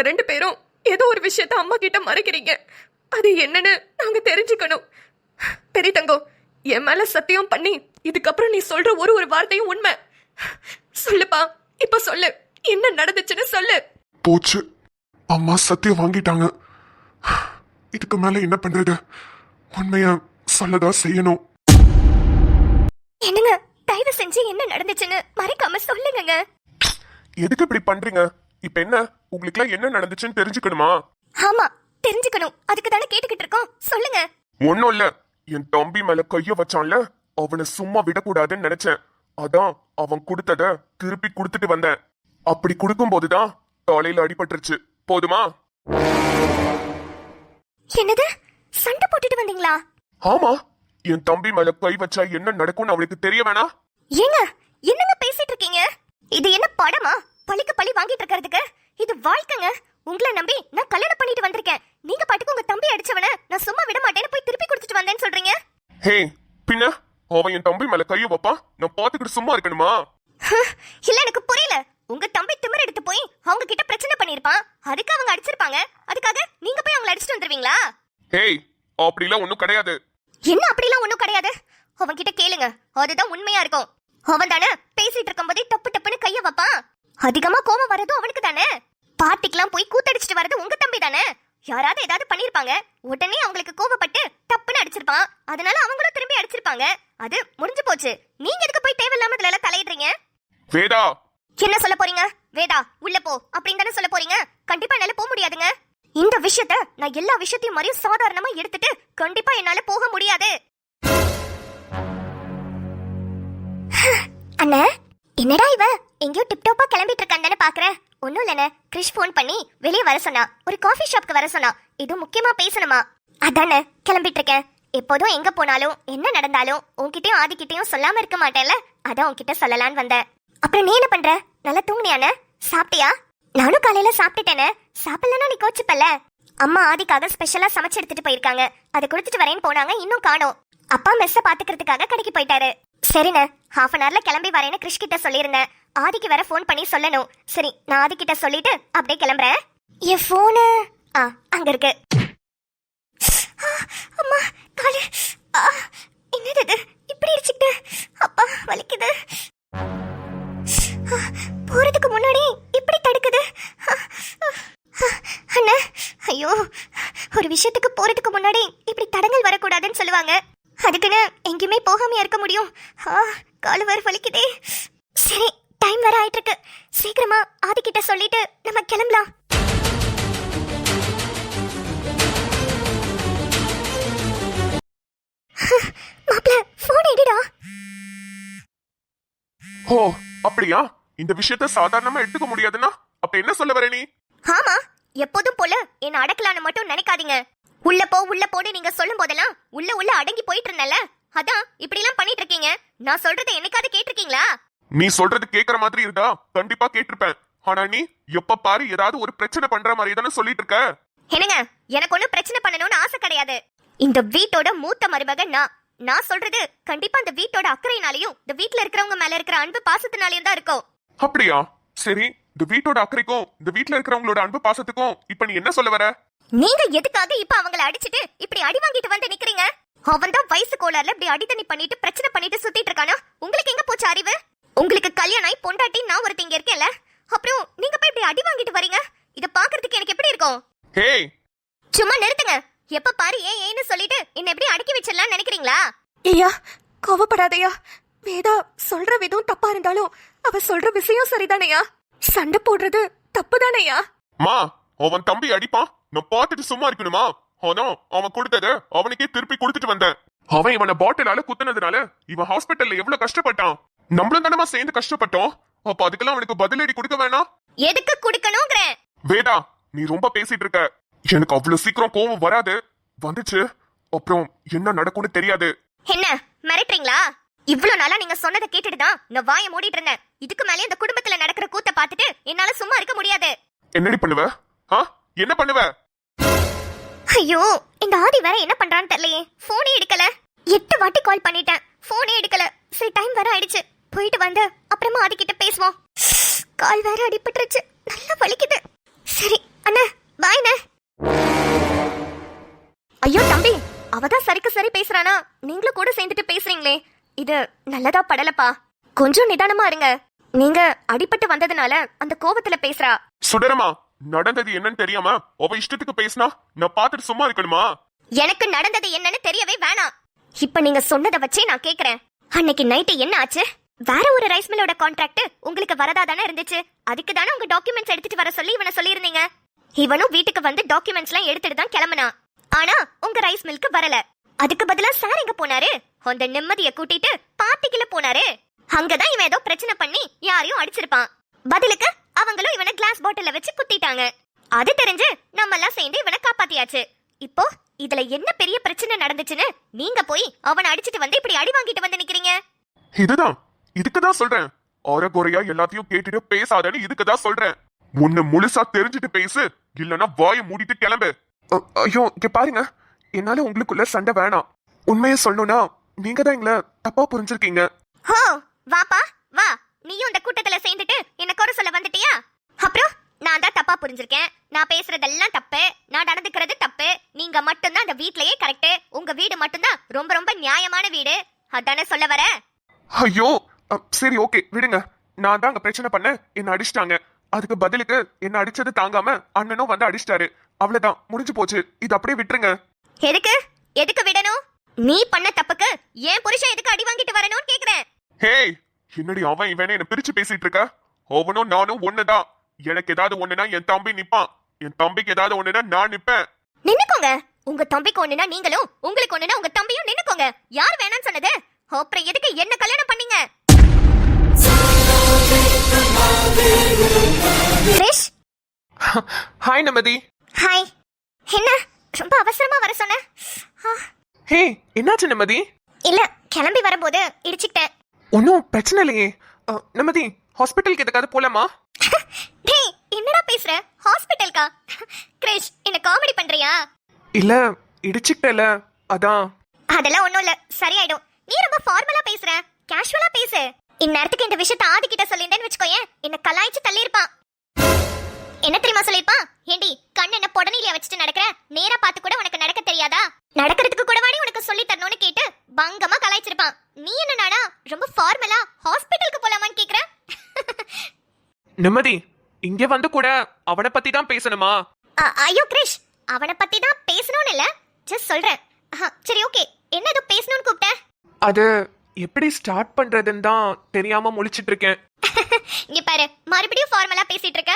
நீங்க 2 பேரும் ஏதோ ஒரு விஷயத்த அம்மா கிட்ட மறைக்கிறீங்க. அது என்னன்னு நாங்க தெரிஞ்சுக்கணும். பெரிய தங்கம், என் மேல சத்தியம் பண்ணி இதுக்கப்புறம் நீ சொல்ற ஒரு வார்த்தையும் உண்மை. சொல்லுப்பா, இப்ப சொல்லு, என்ன நடந்துச்சுன்னு சொல்லு. போச்சு, அம்மா சத்தியம் வாங்கிட்டாங்க. இதுக்கு மேல என்ன பண்றது? உண்மைய சொல்லதான் செய்யணும். என்னங்க, தயவு செஞ்சு என்ன நடந்துச்சுன்னு மறைக்காம சொல்லுங்க. எதுக்கு இப்படி பண்றீங்க? இப்ப என்ன, உங்களுக்கு என்ன நடந்துச்சுன்னு தெரிஞ்சுக்கணுமா? ஆமா, தெரிஞ்சுக்கணும். அதுக்கு தானே கேட்டுக்கிட்டு இருக்கோம். சொல்லுங்க. ஒன்னும் இல்ல, என் தம்பி மேல கைய வச்சான்ல, அவனை சும்மா விடக்கூடாதுன்னு நினைச்சேன். அதான் அவன் கொடுத்தத திருப்பி கொடுத்துட்டு வந்தேன். அப்படி கொடுக்கும் போதுதான் தலையில அடிபட்டுருச்சு. போதுமா? என்னது, சண்டை போட்டுட்டு வந்தீங்களா? ஆமா, என் தம்பி மேல கை வச்சா என்ன நடக்கும்னு அவளுக்கு தெரிய வேணா? ஏங்க, என்னங்க பேசிட்டு இருக்கீங்க? இது என்ன படமா? பழிக்கு பழி வாங்கிட்டு இருக்கிறதுக்கு இது வாழ்க்கைங்க. உங்களை நம்பி நான் கல்யாணம் பண்ணிட்டு வந்திருக்கேன். நீங்க பாட்டுக்கு உங்க தம்பி அடிச்சவன நான் சும்மா விட மாட்டேன்னு போய் திருப்பி கொடுத்துட்டு வந்தேன்னு சொல்றீங்க. ஹே, பின்ன அவன் என் தம்பி மேல கைய வைப்பா, நான் பாத்துக்கிட்டு சும்மா இருக்கணுமா? இல்ல, எனக்கு புரியல. உங்க தம்பி திமிர் எடுத்து போய் அவங்க கிட்ட பிரச்சனை பண்ணிருப்பான். அதுக்கு அவங்க அடிச்சிருப்பாங்க. அதுக்காக நீங்க போய் அவங்களை அடிச்சிட்டு வந்துருவீங்களா? ஹேய், அப்படிலாம் ஒண்ணும் கிடையாது. என்ன அப்படிலாம் ஒண்ணும் கிடையாது? அவன் கிட்ட கேளுங்க, அதுதான் உண்மையா இருக்கும். அவன் தானே பேசிட்டு இருக்கும்போதே டப்பு டப்புன்னு கைய வைப்பான். அதிகமா கோபம் வரதும் அவனுக்கு தானே. பார்ட்டிக்கெல்லாம் போய் கூத்தடிச்சிட்டு வரது உங்க தம்பி தானே. யாராவது ஏதாவது பண்ணிருப்பாங்க, உடனே அவங்களுக்கு கோபப்பட்டு டப்புன்னு அடிச்சிருப்பான். அதனால அவங்களும் திரும்பி அடிச்சிருப்பாங்க. அது முடிஞ்சு போச்சு. நீங்க எதுக்கு போய் தேவையில்லாம இதுல எல்லாம் தலையிடுறீங்க? வேதா, என்ன சொல்ல போறீங்க? வேதா, உள்ள போ அப்படின்னு தானே சொல்ல போறீங்க? கண்டிப்பா என்னால போக முடியாதுங்க. இந்த விஷயத்த நான் எல்லா விஷயத்தையும் மாதிரியும் சாதாரணமா எடுத்துட்டு கண்டிப்பா என்னால போக முடியாது. அண்ணா, என்னடா இவ எங்கேயோ டிப்டாப்பா கிளம்பிட்டு இருக்கான்னு பாக்குறேன். ஒன்னும் இல்லைண்ணே, கிறிஷ் போன் பண்ணி வெளியே வர சொன்னா. ஒரு காஃபி ஷாப்க்கு வர சொன்னா. இது முக்கியமா பேசணுமா? அதானே கிளம்பிட்டு இருக்கேன். எப்போதும் எங்க போனாலும் என்ன நடந்தாலும் உன்கிட்டயும் ஆதிக்கிட்டையும் சொல்லாம இருக்க மாட்டேன்ல, அதான் உன்கிட்ட சொல்லலான்னு வந்தேன். அப்புறம் நீ என்ன பண்ற? நல்லா தூங்குனியானே? சாப்பிட்டியா? நானும் காலையில சாப்பிட்டுட்டேனே. சாப்பிடலன்னா நீ கோச்சுப்பல்ல. அம்மா ஆதிக்காக ஸ்பெஷலா சமைச்சு எடுத்துட்டு போயிருக்காங்க. அதை கொடுத்துட்டு வரேன்னு போனாங்க, இன்னும் காணோம். அப்பா மெஸ்ஸ பாத்துக்கிறதுக்காக கடைக்கு போயிட்டாரு. சரிண்ணே, ஹாஃப் அன் ஹவர்ல கிளம்பி வரேன்னு கிறிஷ் கிட்ட சொல்லியிருந்தேன். ஆதிக்கு வேற ஃபோன் பண்ணி சொல்லணும். சரி, நான் ஆதி கிட்ட சொல்லிட்டு அப்படியே கிளம்புறேன். என் போனு அங்க இருக்கு. அம்மா, காலு. என்னது இது இப்படி இடிச்சுக்கிட்டு? அப்பா, வலிக்குது. போறதுக்கு முன்னாடி இப்படி தடுக்குது. அண்ணா, ஐயோ, ஒரு விஷயத்துக்கு போறதுக்கு முன்னாடி இப்படி தடங்கள் வரக்கூடாதுன்னு சொல்லுவாங்க. அதுக்குன்னு எங்கேயுமே போகாம இருக்க முடியும்? காலு வேற வலிக்குதே. சரி, டைம் வேற ஆயிட்டு இருக்கு. சீக்கிரமா ஆதி கிட்ட சொல்லிட்டு நம்ம கிளம்பலாம். மாப்ள, போன் எடுடா. ஓ, அப்படியா? இந்த விஷயத்த சாதாரணமா எடுத்துக்க முடியாதுன்னா அப்ப என்ன சொல்ல வர நீ? ஆமா, எப்போதும் போல என்ன அடக்கலான்னு மட்டும் நினைக்காதீங்க. உள்ள போ உள்ள போன்னு நீங்க சொல்லும் போதெல்லாம் உள்ள அடங்கி போயிட்டு இருந்தல. அதான் இப்படி எல்லாம் பண்ணிட்டு இருக்கீங்க. நான் சொல்றதை என்னைக்காவது கேட்டிருக்கீங்களா? நீ சொல்றது கேக்குற மாதிரி இருந்தா கண்டிப்பா கேட்டிருப்பேன். ஆனா நீ எப்ப பாரு ஏதாவது ஒரு பிரச்சனை பண்ற மாதிரி தானே சொல்லிட்டு இருக்க. என்னங்க, எனக்கு ஒன்னும் பிரச்சனை பண்ணணும்னு ஆசை கிடையாது. இந்த வீட்டோட மூத்த மருமகன் நான் சொல்றது கண்டிப்பா இந்த வீட்டோட அக்கறையினாலையும் இந்த வீட்டுல இருக்கிறவங்க மேல இருக்கிற அன்பு பாசத்தினாலையும் தான் இருக்கும். அப்படியா? சரி, இந்த வீட்டோட அக்கறைக்கும் இந்த வீட்டுல இருக்கிறவங்களோட அன்பு பாசத்துக்கும் இப்ப நீ என்ன சொல்ல வர? நீங்க எதுக்காக இப்ப அவங்கள அடிச்சிட்டு இப்படி அடி வாங்கிட்டு வந்து நிக்கிறீங்க? அவன் தான் வயசு கோளாறுல இப்படி அடித்தண்ணி பண்ணிட்டு பிரச்சனை பண்ணிட்டு சுத்திட்டு இருக்கானா? உங்களுக்கு எங்க போச்சு அறிவு? உங்களுக்கு கல்யாணம் ஆகி பொண்டாட்டி நான் ஒருத்தங்க இருக்கேன்ல, அப்புறம் நீங்க போய் இப்படி அடி வாங்கிட்டு வரீங்க. இத பாக்குறதுக்கு எனக்கு எப்படி இருக்கும்? ஹேய், சும்மா நிறுத்துங்க. எப்ப பாரு ஏன்னு சொல்லிட்டு என்ன எப்படி அடக்கி வச்சிடலாம் நினைக்கிறீங்களா? ஐயா, கோவப்படாதையா. வேதா சொல்ற விதம் தப்பா இருந்தாலும் அவ சொல்ற விஷயம் சரிதானையா. சண்டை போடுறது தப்பு தானையா. மா, அவன் தம்பி அடிப்பான், நான் பார்த்துட்டு சும்மா இருக்கணுமா? ஆனா அவன் கொடுத்தத அவனுக்கே திருப்பி கொடுத்துட்டு வந்தேன். அவன் இவனை பாட்டிலால குத்துனதுனால இவன் ஹாஸ்பிட்டல்ல எவ்வளவு கஷ்டப்பட்டான். நம்மளும் தானமா சேர்ந்து கஷ்டப்பட்டோம். அப்ப அதுக்கெல்லாம் அவனுக்கு பதிலடி கொடுக்க வேணாம்? எதுக்கு கொடுக்கணும்ங்கற? வேதா, நீ ரொம்ப பேசிட்டு இருக்க. எனக்கு அவ்வளவு சீக்கிரம் கோவம் வராது. வந்துச்சு அப்புறம் என்ன நடக்கும்னு தெரியாது. என்ன மிரட்டுறீங்களா? இவ்ளோ நாளா நீங்க சொன்னதை கேட்டுட்டு தான் நான் வாயை மூடிட்டு இருந்தேன். இதுக்கு மேலே இந்த குடும்பத்துல நடக்கிற கூத்த பார்த்துட்டு என்னால சும்மா இருக்க முடியாது. என்னடி பண்ணுவ? என்ன பண்ணுவ? ஐயோ, இந்த ஆதி வேற என்ன பண்றான்னு தெரியலையே. போனே எடுக்கல. 8 வாட்டி கால் பண்ணிட்டேன், போனே எடுக்கல. சரி, டைம் வேற ஆயிடுச்சு, போயிட்டு வந்து அப்புறமா ஆதி கிட்ட பேசுவோம். கால் வேற அடிபட்டுருச்சு, நல்லா வலிக்குது. சரி அண்ணா, பாய்ண்ணே. ஐயோ தம்பி, அவதான் சரிக்கு சரி பேசுறானா, நீங்களும் கூட சேர்ந்துட்டு பேசுறீங்களே, இது நல்லதா படலப்பா. கொஞ்சம் நிதானமா இருங்க. நீங்க அடிபட்டு வந்ததுனால அந்த கோவத்துல பேசுறா. சுடரமா, நடந்தது என்னன்னு தெரியாம அவ இஷ்டத்துக்கு பேசினா நான் பார்த்துட்டு சும்மா இருக்கணுமா? எனக்கு நடந்தது என்னன்னு தெரியவே வேணாம். இப்ப நீங்க சொன்னதை வச்சே நான் கேக்குறேன். அன்னைக்கு நைட்டு என்ன ஆச்சு? வேற ஒரு ரைஸ் மில்லோட கான்ட்ராக்ட் உங்களுக்கு வரதா தானே இருந்துச்சு. அதுக்கு தானே உங்க டாக்குமெண்ட்ஸ் எடுத்துட்டு வர சொல்லி இவனை சொல்லியிருந்தீங்க. இவனும் வீட்டுக்கு வந்து டாக்குமெண்ட்ஸ் எல்லாம் எடுத்துட்டு தான் கிளம்புனான். ஆனா உங்க ரைஸ் மில்க்கு வரல. அதுக்கு பதிலா சார் எங்க போனாரு? அந்த நிம்மதியை கூட்டிட்டு பார்ட்டிக்குள்ள போனாரு. அங்கதான் இவன் ஏதோ பிரச்சனை பண்ணி யாரையும் அடிச்சிருப்பான். பதிலுக்கு அவங்களும் இவனை கிளாஸ் பாட்டில வச்சு குத்திட்டாங்க. அது தெரிஞ்சு நம்ம எல்லாம் சேர்ந்து இவனை காப்பாத்தியாச்சு. இப்போ இதுல என்ன பெரிய பிரச்சனை நடந்துச்சுன்னு நீங்க போய் அவனை அடிச்சிட்டு வந்து இப்படி அடி வாங்கிட்டு வந்து நிக்கிறீங்க? இதுதான், இதுக்குதான் சொல்றேன். அரைகுறையா எல்லாத்தையும் கேட்டுட்டு பேசாதன்னு இதுக்குதான் சொல்றேன். உன்னை முழுசா தெரிஞ்சுட்டு பேசு, இல்லனா வாயை மூடிட்டு கிளம்பு. ஐயோ இங்க பாருங்க, என்னால உங்களுக்குள்ள சண்டை வேணாம். உண்மையை சொல்லணும்னா நீங்க தான் எங்களை தப்பா புரிஞ்சிருக்கீங்க. ஹோ, வாப்பா வா. நீயும் இந்த கூட்டத்துல சேர்ந்துட்டு என்ன குறை சொல்ல வந்துட்டியா? அப்புறம் நான் தான் தப்பா புரிஞ்சிருக்கேன். நான் பேசுறதெல்லாம் தப்பு, நான் நடந்துக்கிறது தப்பு. நீங்க மட்டும்தான் அந்த வீட்லயே கரெக்ட். உங்க வீடு மட்டும்தான் ரொம்ப ரொம்ப நியாயமான வீடு. அதானே சொல்ல வர? ஐயோ சரி ஓகே விடுங்க. நான் தான் அங்க பிரச்சனை பண்ண, என்ன அடிச்சிட்டாங்க. அதுக்கு பதிலுக்கு என்ன அடிச்சது தாங்காம அண்ணனும் வந்து அடிச்சிட்டாரு. அவ்வளவுதான், முடிஞ்சு போச்சு. இது அப்படியே விட்டுருங்க. எதுக்கு எதுக்கு விடணும்? நீ பண்ண தப்புக்கு ஏன் புருஷன் எதுக்கு அடி வாங்கிட்டு வரணும்னு கேக்குறேன். ஹேய், என்னடி அவன் இவனே என்ன பிரிச்சு பேசிட்டு இருக்க? அவனும் நானும் ஒண்ணுதான். எனக்கு ஏதாவது ஒண்ணுனா என் தம்பி நிப்பான், என் தம்பிக்கு ஏதாவது ஒண்ணுனா நான் நிப்பேன். நின்னுக்கோங்க. உங்க தம்பிக்கு ஒண்ணுனா நீங்களும், உங்களுக்கு ஒண்ணுனா உங்க தம்பியும் நின்னுக்கோங்க. யார் வேணாம்னு சொன்னது? அப்புறம் எதுக்கு என்ன கல்யாணம் பண்ணீங்க? கிரிஷ். ஹாய் நிம்மதி. ஹாய். என்ன ரொம்ப அவசரமா வர சொன்ன? ஹே, என்னாச்சு நிம்மதி? இல்ல, கிளம்பி வரும்போது இடிச்சிட்டேன். ஒன்னும் பிரச்சனை இல்லையே. நிம்மதி, ஹாஸ்பிட்டலுக்கு எதுக்காவது போலாமா? டேய், என்னடா பேசுற? ஹாஸ்பிடல்கா? கிரிஷ், என்ன காமெடி பண்றியா? இல்ல, இடிச்சுக்கிட்டல அதான். அதெல்லாம் ஒண்ணும் இல்ல, சரியாயிடும். நீ ரொம்ப ஃபார்மலா பேசுற, கேஷுவலா பேசு. இந்நேரத்துக்கு இந்த விஷயத்தை ஆதி கிட்ட சொல்லிருந்தேன்னு வச்சுக்கோயேன், என்ன கலாய்ச்சி தள்ளி இருப்பான். என்ன தெரியுமா சொல்லிருப்பான்? ஏண்டி, கண் என்ன பொடனிலியா வச்சுட்டு நடக்கிற? நேரா பார்த்து கூட உனக்கு நடக்க தெரியாதா? நடக்கிறதுக்கு கூட வாடி உனக்கு சொல்லி தரணும்னு கேட்டு பங்கமா கலாய்ச்சிருப்பான். நீ என்னடா ரொம்ப ஃபார்மலா ஹாஸ்பிடலுக்கு போலாமான்னு கேக்குற? நிம்மதி, இங்க வந்து கூட அவனை பத்தி தான் பேசணுமா? ஐயோ கிரிஷ், அவனை பத்தி தான் பேசணும்னு இல்ல, ஜஸ்ட் சொல்றேன். சரி ஓகே, என்ன ஏதோ பேசணும்னு கூப்பிட்ட? அது எப்படி ஸ்டார்ட் பண்றதுன்னு தான் தெரியாம முழிச்சிட்டு இருக்கேன். இங்க பாரு, மறுபடியும் ஃபார்மலா பேசிட்டு இருக்க.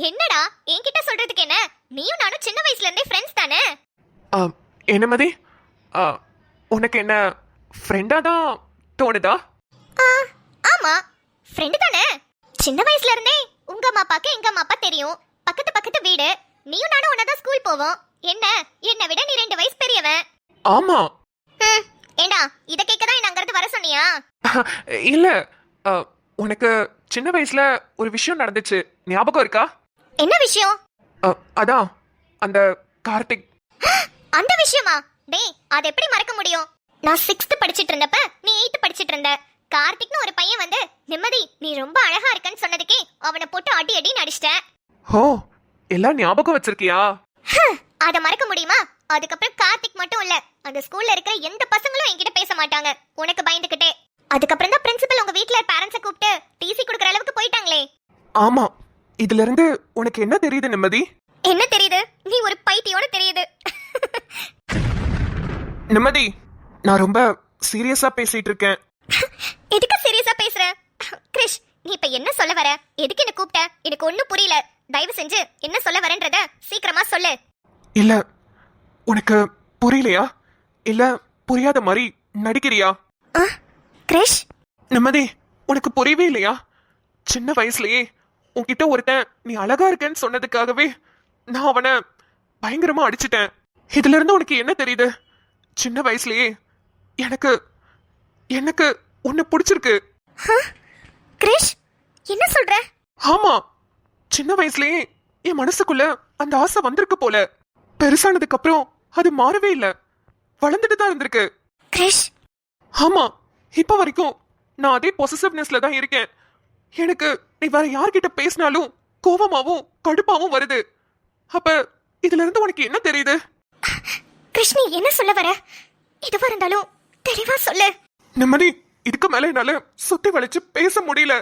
என்னடா என்கிட்ட சொல்றதுக்கு என்ன? நீயும் நானும் சின்ன வயசுல இருந்தே ஃப்ரெண்ட்ஸ் தானே? என்னமதி, உனக்கு என்ன ஃப்ரெண்டா தான் தோணுதா? ஆமா, ஃப்ரெண்டு தானே. சின்ன வயசுல இருந்தே உங்க அம்மா அப்பாக்கு எங்க அம்மா அப்பா தெரியும். பக்கத்து பக்கத்து வீடு. நீயும் நானும் ஒன்னதான் ஸ்கூல் போவோம். என்ன, என்னை விட நீ 2 வயசு பெரியவன். ஆமா. ஏண்டா, இத கேட்கதான் என்ன அங்கிருந்து வர சொன்னியா? இல்ல, உனக்கு சின்ன வயசுல ஒரு விஷயம் நடந்துச்சு, ஞாபகம் இருக்கா? என்ன விஷயம்? அதான் அந்த கார்த்திக். அந்த விஷயமா? டேய், அது எப்படி மறக்க முடியும்? நான் 6th படிச்சிட்டு இருந்தப்ப நீ 8th படிச்சிட்டு இருந்த. கார்த்திக்னு ஒரு பையன் வந்து, நிம்மதி நீ ரொம்ப அழகா இருக்கன்னு சொன்னதுக்கே அவனை போட்டு அடி அடின்னு அடிச்சிட்டேன். ஓ, எல்லாம் ஞாபகம் வச்சிருக்கியா? அத மறக்க முடியுமா? அதுக்கப்புறம் கார்த்திக் மட்டும் இல்ல, அந்த ஸ்கூல்ல இருக்கிற எந்த பசங்களும் என்கிட்ட பேச மாட்டாங்க, உனக்கு பயந்துகிட்டே. அதுக்கப்புறம் தான் பிரின்சிபல் உங்க வீட்ல பேரண்ட்ஸை கூப்பிட்டு டிசி கொடுக்குற அளவுக்கு போயிட்டாங்களே. ஆமா, இதுல இருந்து உனக்கு என்ன தெரியுது நிம்மதி? என்ன தெரியுது? நீ ஒரு பைத்தியோட தெரியுது. நிம்மதி, நான் ரொம்ப சீரியஸா பேசிட்டு இருக்கேன். எதுக்கு சீரியஸா பேசுற? கிரிஷ், நீ இப்ப என்ன சொல்ல வர? எதுக்கு என்ன கூப்பிட்ட? எனக்கு ஒண்ணும் புரியல. தயவு செஞ்சு என்ன சொல்ல வரேன்றத சீக்கிரமா சொல்லு. இல்ல, உனக்கு புரியலையா? இல்ல புரியாத மாதிரி நடிக்கிறியா? கிரிஷ், நிம்மதி, உனக்கு புரியவே இல்லையா? சின்ன வயசுலயே உன்கிட்ட ஒருத்தன் நீ அழகா இருக்கேன்னு சொன்னதுக்காகவே நான் அவனை பயங்கரமா அடிச்சிட்டேன். இதுல இருந்து உனக்கு என்ன தெரியுது? சின்ன வயசுலயே எனக்கு எனக்கு உன்னை பிடிச்சிருக்கு. கிரிஷ், என்ன சொல்ற? ஆமா, சின்ன வயசுலயே என் மனசுக்குள்ள அந்த ஆசை வந்திருக்கு போல. பெருசானதுக்கு அப்புறம் அது மாறவே இல்ல, வளர்ந்துட்டு தான் இருந்திருக்கு. கிரிஷ், ஆமா, இப்ப வரைக்கும் நான் அதே பொசசிவ்னஸ்ல தான் இருக்கேன். எனக்கு நீ வேற யார்கிட்ட பேசினாலும் கோவமாவும் கடுப்பாவும் வருது. அப்ப இதுல இருந்து உனக்கு என்ன தெரியுது? கிருஷ்ணி என்ன சொல்ல வர? எதுவா இருந்தாலும் தெளிவா சொல்லு. நிம்மதி, இதுக்கு மேல என்னால சுத்தி வளைச்சு பேச முடியல.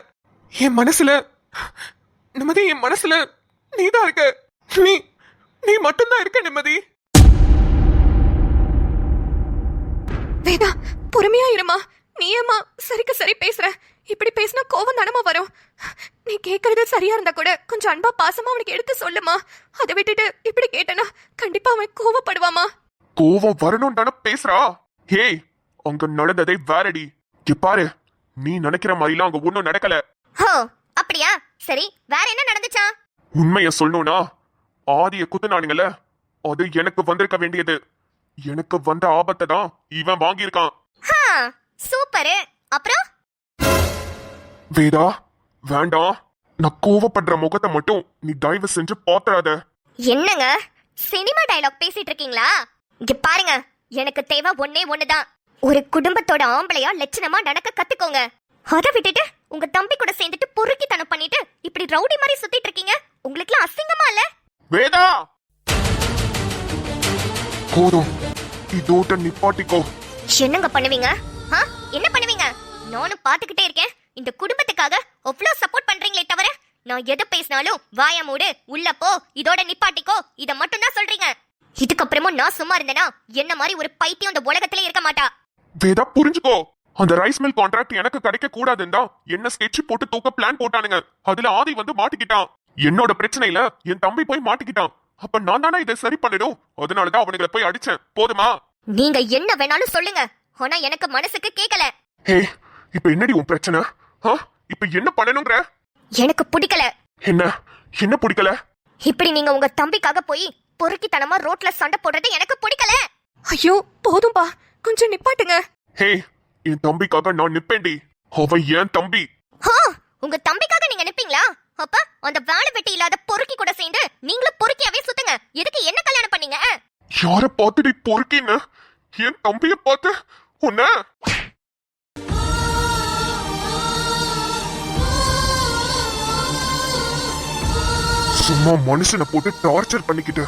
என் மனசுல நிம்மதி, என் மனசுல நீதான் இருக்க. நீ நீ மட்டும்தான் இருக்க நிம்மதி. வேதா, பொறுமையா இருமா. நீ ஏமா சரிக்கு சரி பேசுற? இப்படி பேசினா கோவம் தானமா வரும். நீ கேட்கறது சரியா இருந்தா கூட கொஞ்சம் அன்பா பாசமா அவனுக்கு எடுத்து சொல்லுமா. அதை விட்டுட்டு இப்படி கேட்டனா கண்டிப்பா அவன் கோவப்படுவாமா. கோவம் வரணும் தானே பேசுறா? ஹே, அங்க நடந்ததை வேறடி. இங்க பாரு, நீ நினைக்கிற மாதிரிலாம் அங்க ஒண்ணும் நடக்கல. ஹோ, அப்படியா? சரி, வேற என்ன நடந்துச்சா? உண்மைய சொல்லணும்னா, ஆதிய குத்துனானுங்கல்ல, அது எனக்கு வந்திருக்க வேண்டியது. எனக்கு வந்த ஆபத்தை தான் இவன் வாங்கியிருக்கான். ஹா, சூப்பர். அப்புறம் வேதா, வேண்டாம். நான் கோவப்படுற முகத்தை மட்டும் நீ தயவு செஞ்சு பாத்துறாத. என்னங்க சினிமா டயலாக் பேசிட்டு இருக்கீங்களா? இங்க பாருங்க, எனக்கு தேவை ஒண்ணே ஒண்ணுதான். ஒரு குடும்பத்தோட ஆம்பளையா லட்சணமா நடக்க கத்துக்கோங்க. அதை விட்டுட்டு உங்க தம்பி கூட சேர்ந்துட்டு பொறுக்கித்தனம் பண்ணிட்டு இப்படி ரவுடி மாதிரி சுத்திட்டு இருக்கீங்க. உங்களுக்குலாம் அசிங்கமா இல்ல? வேதா, போதும், இதோட நிப்பாட்டிக்கோ. என்னங்க பண்ணுவீங்க? என்ன பண்ணுவீங்க? நானும் பாத்துக்கிட்டே இருக்கேன். இந்த குடும்பத்துக்காக அவ்வளவு சப்போர்ட் பண்றீங்களே தவிர நான் எது பேசினாலும் வாய மூடு, உள்ள போ, இதோட நிப்பாட்டிக்கோ, இத மட்டும் தான் சொல்றீங்க. இதுக்கப்புறமும் நான் சும்மா இருந்தேனா என்ன மாதிரி ஒரு பைத்தியம் இந்த உலகத்திலே இருக்க மாட்டா. வேதா, புரிஞ்சுக்கோ. அந்த ரைஸ் மில் கான்ட்ராக்ட் எனக்கு கிடைக்க கூடாதுன்னு என்ன ஸ்கெட்ச் போட்டு தூக்க பிளான் போட்டானுங்க. அதுல ஆதி வந்து மாட்டிக்கிட்டான். என்னோட பிரச்சனையில என் தம்பி போய் மாட்டிக்கிட்டான். அப்ப நான் தானே இதை சரி பண்ணிடும். அதனாலதான் அவனுங்களை போய் அடிச்சேன். போதுமா? நீங்க என்ன வேணாலும் சொல்லுங்க, ஆனா எனக்கு மனசுக்கு கேட்கல. ஹே, இப்ப என்னடி உன் பிரச்சனை? இப்ப என்ன பண்ணணும்ங்கற? எனக்கு பிடிக்கல. என்ன என்ன பிடிக்கல? இப்படி நீங்க உங்க தம்பிக்காக போய் பொறுக்கித்தனமா ரோட்ல சண்டை போடுறது எனக்கு பிடிக்கல. ஐயோ போதும்பா, கொஞ்சம் நிப்பாட்டுங்க. ஹே, என் தம்பிக்காக நான் நிப்பேன்டி. அவன் என் தம்பி. உங்க தம்பிக்காக நீங்க நிப்பீங்களா? அப்ப அந்த வேலை வெட்டி இல்லாத பொறுக்கி கூட சேர்ந்து நீங்களும் பொறுக்கியாவே சுத்துங்க. எதுக்கு என்ன கல்யாணம் பண்ணீங்க? யார பார்த்துடி பொறுக்கின்னு? என் தம்பிய பார்த்து உன்ன சும்மா மனுஷனை போட்டு டார்ச்சர் பண்ணிக்கிட்டு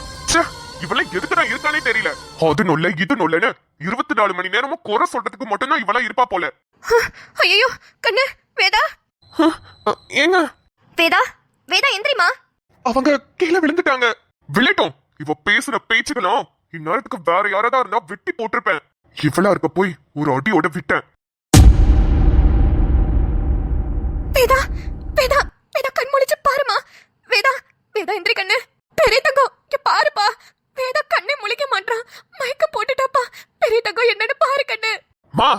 இவளை எதுக்குதான் இருக்கானே தெரியல. அது நொல்ல இது நொல்லன்னு 24 மணி நேரமும் குறை சொல்றதுக்கு மட்டும்தான் இவளா இருப்பா போல. ஐயோ கண்ணு. வேதா, ஏங்க வேதா, வேதா எந்திரிமா. அவங்க கீழே விழுந்துட்டாங்க. விழட்டும். இவ பேசுற பேச்சுகளும் இந்நேரத்துக்கு வேற யாராவது இருந்தா வெட்டி போட்டிருப்பேன். இவளா இருக்க போய் ஒரு அடியோட விட்டேன். வேதா, வேதா, வேதா கண் முழிச்சு பாருமா. வேதா, வேதா எந்திரி கண்ணு. பெரிய தங்கம் இங்க பாருப்பா. வேதா கண்ணே முழிக்க மாட்டான், மயக்க போட்டுட்டாப்பா. பெரிய தங்கம் என்னன்னு பாரு கண்ணு. மா,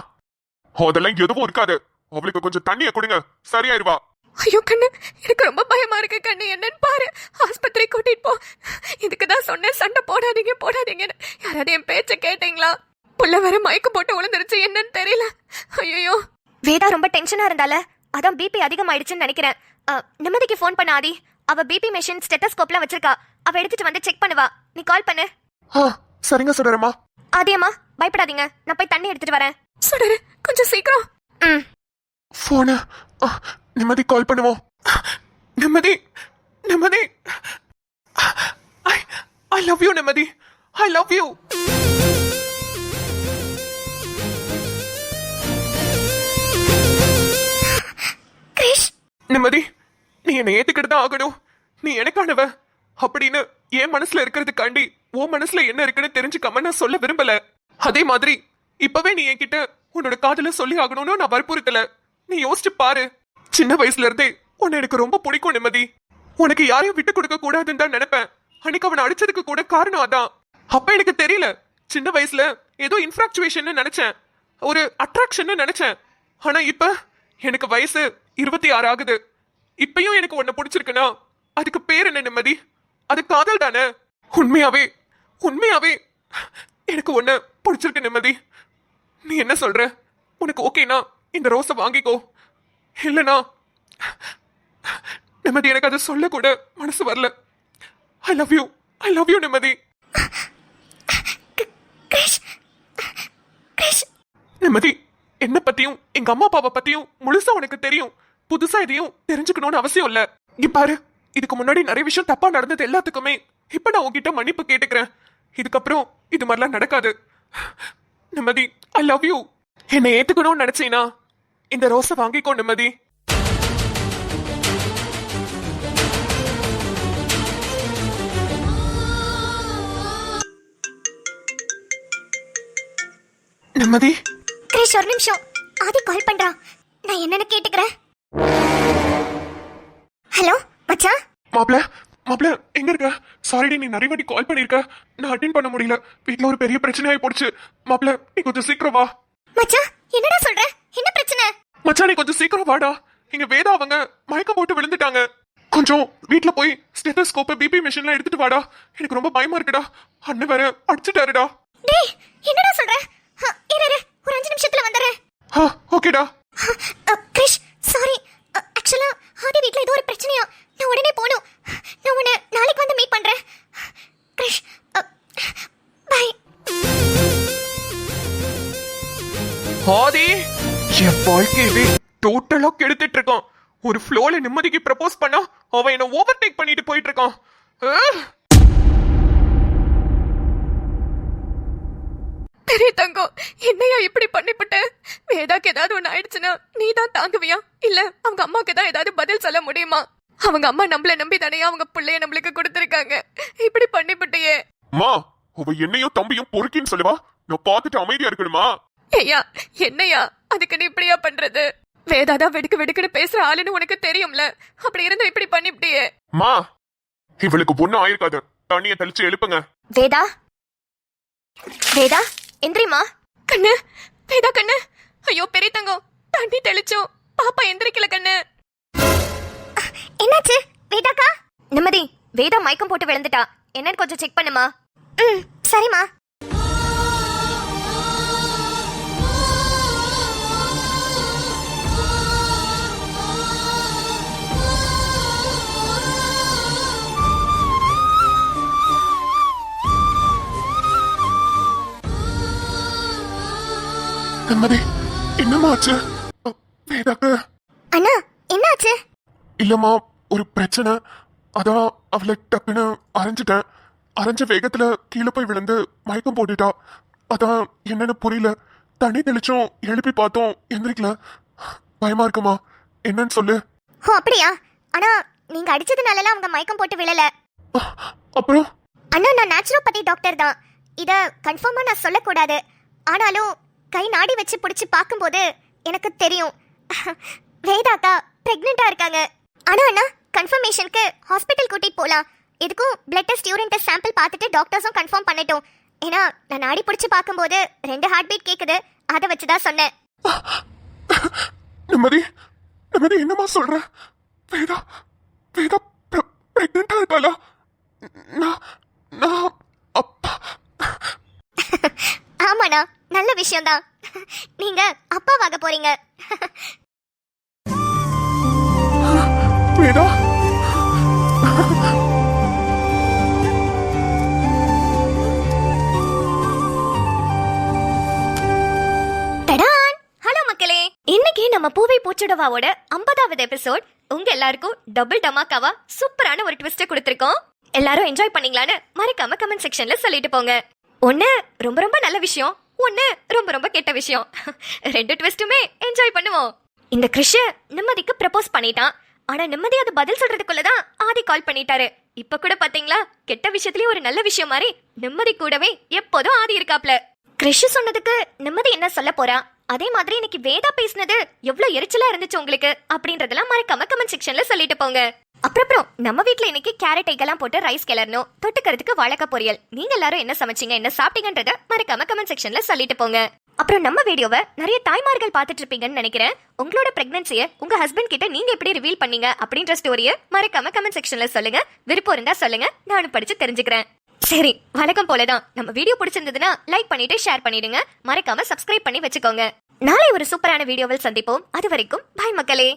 அதெல்லாம் எதுவும் இருக்காது. அவளுக்கு கொஞ்சம் தண்ணிய கொடுங்க, சரியாயிருவா. ஐயோ கண்ணு, எனக்கு ரொம்ப பயமா இருக்கு கண்ணு. என்னன்னு பாரு, ஆஸ்பத்திரி கூட்டிட்டு போ. இதுக்குதான் சொன்னேன் சண்டை போடாதீங்க போடாதீங்கன்னு. யாராவது என் பேச்ச கேட்டீங்களா? புள்ள வேற மயக்க போட்டு விழுந்துருச்சு, என்னன்னு தெரியல. ஐயோ. வேதா ரொம்ப டென்ஷனா இருந்தால அதான் பிபி அதிகமாயிடுச்சுன்னு நினைக்கிறேன். நிம்மதிக்கு ஃபோன் பண்ண ஆதி. அவ பிபி மெஷின் ஸ்டெத்தஸ்கோப்ல வச்சிருக்கா. அவ எடுத்துட்டு வந்து செக் பண்ணுவா. நீ கால் பண்ணு. சரிங்க சுடரம்மா. ஆதியம்மா பயப்படாதீங்க, நான் போய் தண்ணி எடுத்துட்டு வரேன். சுடரு கொஞ்சம் சீக்கிரம். போன நிம்மதி கால் பண்ணுவோம். நிம்மதி, நிம்மதி, I love you நிம்மதி, I love you. கிரிஷ், நிம்மதி, நீ என்னை ஏத்துக்கிட்டு தான் ஆகணும். நீ எனக்கானவ அப்படின்னு என் மனசுல இருக்கிறதுக்காண்டி உன் மனசுல என்ன இருக்குன்னு தெரிஞ்சுக்காம நான் சொல்ல விரும்பல. அதே மாதிரி இப்பவே நீ என்கிட்ட உன்னோட காதல சொல்லி ஆகணும்னு நான் வற்புறுத்தல. நீ யோசிச்சு பாரு. சின்ன வயசுல இருந்தே உன்னை எனக்கு ரொம்ப பிடிக்கும் நிம்மதி. உனக்கு யாரையும் விட்டு கொடுக்க கூடாதுன்னு தான் நினைப்பேன். அன்னைக்கு அவனை அடிச்சதுக்கு கூட காரணம் அதான். அப்ப எனக்கு தெரியல. சின்ன வயசுல ஏதோ இன்ஃப்ராக்சுவேஷன் நினைச்சேன், ஒரு அட்ராக்ஷன் நினைச்சேன். ஆனா இப்ப எனக்கு வயசு 26 ஆகுது. இப்பயும் எனக்கு உன்னை பிடிச்சிருக்குன்னா அதுக்கு பேர் என்ன நிம்மதி? அது காதல் தானே. உண்மையாவே உண்மையாவே எனக்கு உன்னை பிடிச்சிருக்கு நிம்மதி. நீ என்ன சொல்ற? உனக்கு ஓகேனா இந்த ரோஸை வாங்கிக்கோ. இல்லனா நிம்மதி, எனக்கு அதை சொல்ல கூட மனசு வரல. I love you, I love you நிம்மதி. நிம்மதி, என்ன பத்தியும் எங்க அம்மா அப்பாவை பத்தியும் முழுசா உனக்கு தெரியும். புதுசா இதையும் தெரிஞ்சுக்கணும்னு அவசியம் இல்ல. இங்க பாரு, இதுக்கு முன்னாடி நிறைய விஷயம் தப்பா நடந்தது எல்லாத்துக்குமே இப்ப நான் உன்கிட்ட மன்னிப்பு கேட்டுக்கிறேன். இதுக்கப்புறம் இது மாதிரிலாம் நடக்காது. நிம்மதி, ஐ லவ் யூ. என்னை ஏத்துக்கணும்னு நினைச்சீனா இந்த ரோஸை வாங்கிக்கோ நிம்மதி. நிம்மதி, கிரிஷ் ஒரு நிமிஷம். ஆதி கால் பண்றான், நான் என்னன்னு கேட்டுக்கிறேன். ஹலோ மச்சான். மாப்ள மாப்ள எங்க இருக்க? சாரிடி, நீ நிறைய வாட்டி கால் பண்ணிருக்க, நான் அட்டென்ட் பண்ண முடியல. வீட்ல ஒரு பெரிய பிரச்சனை ஆகி போச்சு. மாப்ள நீ கொஞ்சம் சீக்கிரம் வா. மச்சான் என்னடா சொல்ற? என்ன பிரச்சனை? மச்சான் நீ கொஞ்சம் சீக்கிரம் வாடா. இங்க வேதா அவங்க மயக்கம் போட்டு விழுந்துட்டாங்க. கொஞ்சம் வீட்ல போய் ஸ்டெத்தோஸ்கோப், பிபி மிஷின்லாம் எடுத்துட்டு வாடா. எனக்கு ரொம்ப பயமா இருக்குடா. அண்ணன் வேற அடிச்சுட்டாருடா. டேய் என்னடா சொல்ற? இரு ஒரு 5 நிமிஷத்துல வந்துறேன். ஓகேடா. கிரிஷ் சாரி, ஆக்சுவலா ஆதி வீட்ல ஏதோ ஒரு பிரச்சனையா. நான் உடனே போணும். நான் உன்னை நாளைக்கு வந்து மீட் பண்றேன். கிரிஷ் பை. ஆதி என் வாழ்க்கையவே டோட்டலா கெடுத்துட்டு இருக்கான். ஒரு ஃப்ளோல நிம்மதிக்கு ப்ரப்போஸ் பண்ணா அவன் என்ன ஓவர்டேக் பண்ணிட்டு போயிட்டு இருக்கான். பெரிய தங்கம், என்னையா இப்படி பண்ணிவிட்ட? வேதாக்கு ஏதாவது ஒண்ணு ஆயிடுச்சுன்னா நீ தான் தாங்குவியா? இல்ல அவங்க அம்மாக்கு தான் ஏதாவது பதில் சொல்ல முடியுமா? அவங்க அம்மா நம்மள நம்பி தானே அவங்க பிள்ளைய நம்மளுக்கு கொடுத்திருக்காங்க. இப்படி பண்ணிவிட்டியே. மா, அவ என்னையும் தம்பியும் பொறுக்கின்னு சொல்லுவா, நான் பார்த்துட்டு அமைதியா இருக்கணுமா? ஐயா என்னையா அதுக்கு நீ இப்படியா பண்றது? வேதாதான் வெடுக்கு வெடுக்குன்னு பேசுற ஆளுன்னு உனக்கு தெரியும்ல. அப்படி இருந்து இப்படி பண்ணிவிட்டியே. மா, இவளுக்கு பொண்ணு ஆயிருக்காது. தண்ணிய தெளிச்சு எழுப்புங்க. வேதா வேதா எந்திரிமா. கண்ணு, வேதா கண்ணு. ஐயோ பெரிய தங்கம், தண்ணி தெளிச்சோம், பாப்பா எந்திரிக்கல கண்ணு. என்னாச்சு வேதாக்கா? நிம்மதி, வேதா மயக்கம் போட்டு விழுந்துட்டா. என்னன்னு கொஞ்சம் செக் பண்ணுமா? சரிம்மா. நிம்மதி, என்னம்மா ஆச்சு? வேதாக்கு அண்ணா என்னாச்சு? இல்லம்மா, ஒரு பிரச்சனை. அதான் அவளை டக்குன்னு அரைஞ்சிட்டேன். அரைஞ்ச வேகத்துல கீழே போய் விழுந்து மயக்கம் போட்டுட்டா. அதான் என்னன்னு புரியல. தண்ணி தெளிச்சும் எழுப்பி பார்த்தோம், எந்திரிக்கல. பயமா இருக்குமா? என்னன்னு சொல்லு. ஓ அப்படியா? ஆனா நீங்க அடிச்சதுனாலலாம் அவங்க மயக்கம் போட்டு விழல. அப்புறம் அண்ணா நான் நேச்சுரோபதி டாக்டர் தான். இத கன்ஃபார்மா நான் சொல்லக்கூடாது. ஆனாலும் கை நாடி வச்சு பிடிச்சி பார்க்கும்போது எனக்கு தெரியும் வேதாக்கா பிரெக்னெண்டா இருக்காங்க. ஆனா அண்ணா கன்ஃபர்மேஷனுக்கு ஹாஸ்பிட்டல் கூட்டிட்டு போலாம். இதுக்கும் blood test, urine test sample பார்த்துட்டு டாக்டர்ஸும் கன்ஃபார்ம் பண்ணிட்டோம். ஏன்னா நான் நாடி பிடிச்சி பார்க்கும்போது 2 ஹார்ட் பீட் கேக்குது. அதை வச்சு தான் சொன்னேன். நிம்மதி, நிம்மதி என்னம்மா சொல்ற? வேதா வேதா பிரெக்னெண்டா இருக்காளா? நான் நான் அப்பா. ஆமாண்ணா, நல்ல விஷயம்தான். நீங்க அப்பாவாக போறீங்க. வேதா, டடான். ஹலோ மக்களே, இன்னைக்கு நம்ம பூவை பூச்சுடவாவோட 50வது எபிசோட் உங்க எல்லாருக்கும் டபுள் டமாக்காவா சூப்பரான ஒரு ட்விஸ்ட் கொடுத்திருக்கோம். எல்லாரும் என்ஜாய் பண்ணீங்களான்னு மறக்காம கமெண்ட் செக்ஷன்ல சொல்லிட்டு போங்க. ஒன்னு ரொம்ப ரொம்ப நல்ல விஷயம், ஒன்னு ரொம்ப ரொம்ப கெட்ட விஷயம். 2 ட்விஸ்ட்டுமே என்ஜாய் பண்ணுவோம். இந்த கிறிஷ் நிம்மதிக்கு ப்ரப்போஸ் பண்ணிட்டான். ஆனா நிம்மதி அது பதில் சொல்றதுக்குள்ளதான் ஆதி கால் பண்ணிட்டாரு. இப்ப கூட பாத்தீங்களா, கெட்ட விஷயத்துலயும் ஒரு நல்ல விஷயம் மாதிரி நிம்மதி கூடவே எப்போதும் ஆதி இருக்காப்ல. கிறிஷ் சொன்னதுக்கு நிம்மதி என்ன சொல்ல போறா? அதே மாதிரி இன்னைக்கு வேதா பேசினது எவ்வளவு எரிச்சலா இருந்துச்சு உங்களுக்கு அப்படின்றதெல்லாம் மறக்காம கமெண்ட் செக்ஷன்ல சொல்லிட்டு போங்க. அப்புறம் நம்ம வீட்ல இன்னைக்கு கேரட் எல்லாம் போட்டு ரைஸ் கிளறணும், தொட்டுக்கிறதுக்கு வாழைக்காய் பொரியல். நீங்க எல்லாரும் என்ன சமைச்சீங்க, என்ன சாப்பிட்டீங்கன்றத மறக்காம கமெண்ட் செக்ஷன்ல சொல்லிட்டு போங்க. அப்புறம் நம்ம வீடியோவை நிறைய தாய்மார்கள் பார்த்துட்டு இருப்பீங்கன்னு நினைக்கிறேன். உங்களோட பிரெக்னன்சியை உங்க ஹஸ்பண்ட் கிட்ட நீங்க எப்படி ரிவீல் பண்ணீங்க அப்படின்ற ஸ்டோரியை மறக்காம கமெண்ட் செக்ஷன்ல சொல்லுங்க. விருப்பம் இருந்தா சொல்லுங்க, நானும் படிச்சு தெரிஞ்சுக்கிறேன். சரி, வழக்கம் போலதான் நம்ம வீடியோ பிடிச்சிருந்ததுன்னா லைக் பண்ணிட்டு ஷேர் பண்ணிடுங்க. மறக்காம சப்ஸ்கிரைப் பண்ணி வச்சுக்கோங்க. நாளை ஒரு சூப்பரான வீடியோவில் சந்திப்போம். அது வரைக்கும் பாய் மக்களே.